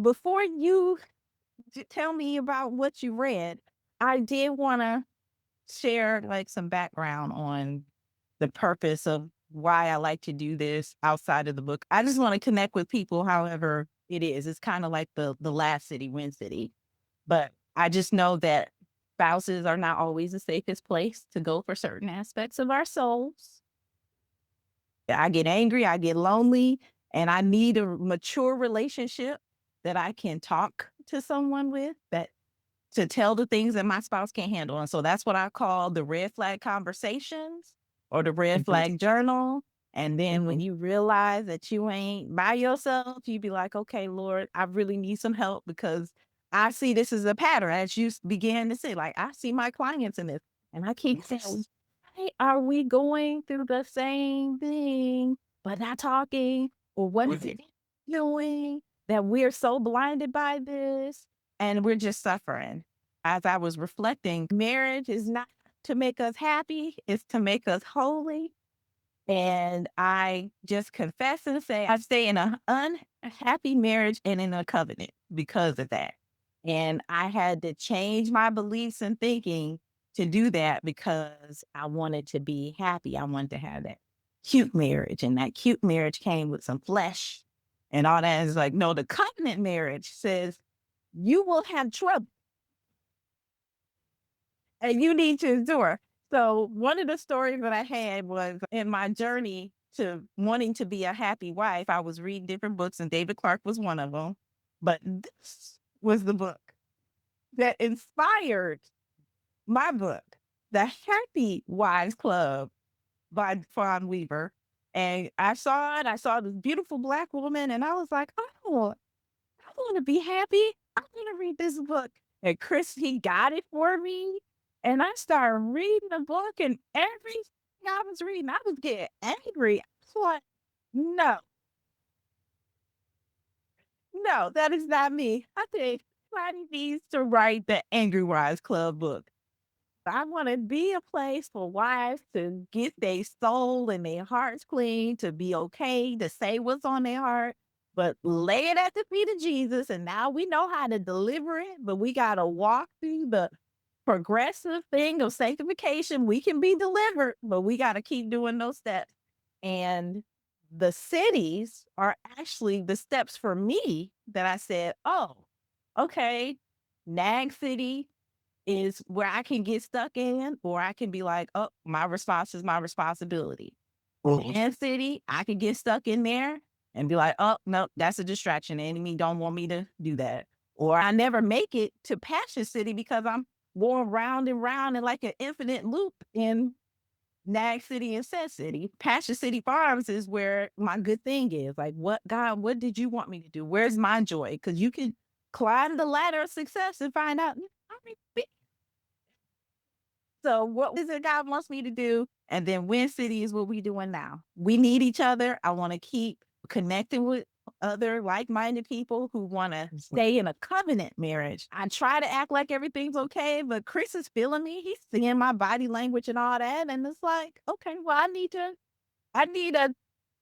before you tell me about what you read, I did want to share like some background on the purpose of why I like to do this outside of the book. I just want to connect with people, however it is. It's kind of like the last city, Win City. But I just know that spouses are not always the safest place to go for certain aspects of our souls. I get angry, I get lonely, and I need a mature relationship that I can talk to someone with, that to tell the things that my spouse can't handle. And so that's what I call the red flag conversations or the red Mhm, flag journal. And then when mhm. you realize that you ain't by yourself, you be like, okay, Lord, I really need some help because I see this as a pattern. As you began to say, like, I see my clients in this. And I keep saying, Yes. hey, are we going through the same thing, but not talking? Or what is Mhm. it doing that we're so blinded by this and we're just suffering? As I was reflecting, marriage is not to make us happy, it's to make us holy. And I just confess and say I stay in an unhappy marriage and in a covenant because of that. And I had to change my beliefs and thinking to do that because I wanted to be happy. I wanted to have that cute marriage. And that cute marriage came with some flesh and all that. Is like, no, the covenant marriage says you will have trouble and you need to endure. So one of the stories that I had was in my journey to wanting to be a happy wife. I was reading different books, and David Clark was one of them. But this was the book that inspired my book, The Happy Wives Club by Fawn Weaver. And I saw it. I saw this beautiful Black woman, and I was like, oh, I want to be happy. I want to read this book. And Chris, he got it for me. And I started reading the book, and everything I was reading, I was getting angry. I was like, no, no, that is not me. I think somebody needs to write the Angry Wives Club book. I want to be a place for wives to get their soul and their hearts clean, to be okay, to say what's on their heart, but lay it at the feet of Jesus. And now we know how to deliver it, but we got to walk through the progressive thing of sanctification. We can be delivered, but we got to keep doing those steps. And the cities are actually the steps for me that I said, oh, okay, Nag City, is where I can get stuck in, or I can be like, oh, my response is my responsibility. Mhm. And city, I can get stuck in there and be like, oh, no, that's a distraction. The enemy don't want me to do that. Or I never make it to Passion City because I'm going round and round in like an infinite loop in Nag City and Set City. Passion City Farms is where my good thing is. Like, what, God, what did you want me to do? Where's my joy? Because you can climb the ladder of success and find out, I already so what is it God wants me to do? And then Win City is what we doing now. We need each other. I want to keep connecting with other like-minded people who want to stay in a covenant marriage. I try to act like everything's okay, but Chris is feeling me. He's seeing my body language and all that. And it's like, okay, well, I need a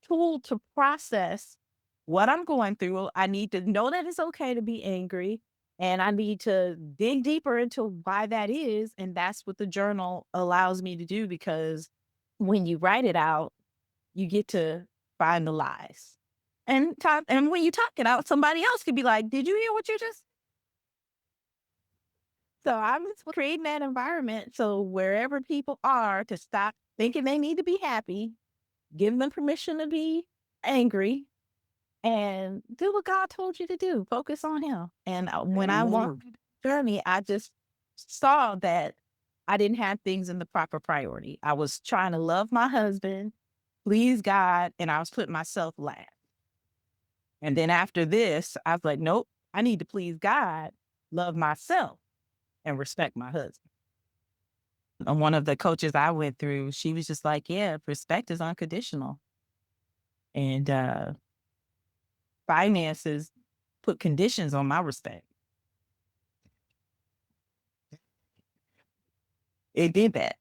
tool to process what I'm going through. I need to know that it's okay to be angry. And I need to dig deeper into why that is. And that's what the journal allows me to do because when you write it out, you get to find the lies. And when you talk it out, somebody else could be like, did you hear what you just? So I'm just creating that environment so wherever people are to stop thinking they need to be happy, give them permission to be angry, and do what God told you to do. Focus on Him. And when I Amen. walked through the journey, I just saw that I didn't have things in the proper priority. I was trying to love my husband, please God, and I was putting myself last. And then after this, I was like, nope, I need to please God, love myself, and respect my husband. And one of the coaches I went through, she was just like, yeah, respect is unconditional. And finances put conditions on my respect. It did that.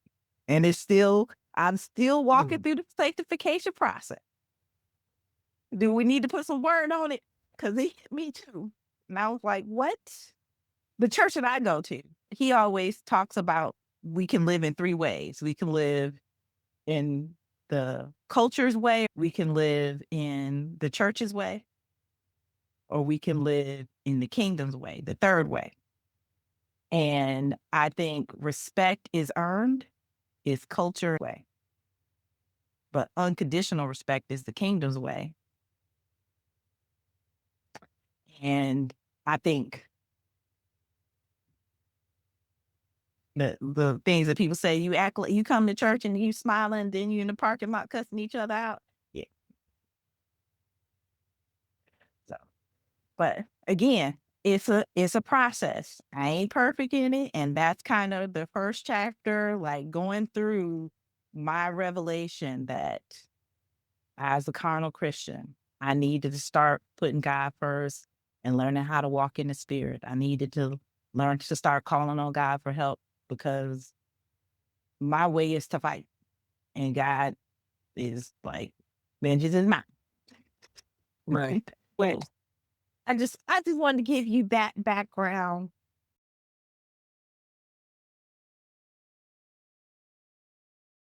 And I'm still walking Mm. through the sanctification process. Do we need to put some word on it? Because it hit me too. And I was like, what? The church that I go to, he always talks about we can live in three ways. We can live in the culture's way, we can live in the church's way, or we can live in the kingdom's way, the third way. And I think respect is earned, is culture way. But unconditional respect is the kingdom's way. And I think the things that people say, you act like you come to church and you smiling, then you in the parking lot cussing each other out. Yeah. So, but again, it's a process. I ain't perfect in it. And that's kind of the first chapter, like going through my revelation that as a carnal Christian, I needed to start putting God first and learning how to walk in the spirit. I needed to learn to start calling on God for help because my way is to fight. And God is like, vengeance is mine. Right. Well, I just wanted to give you that background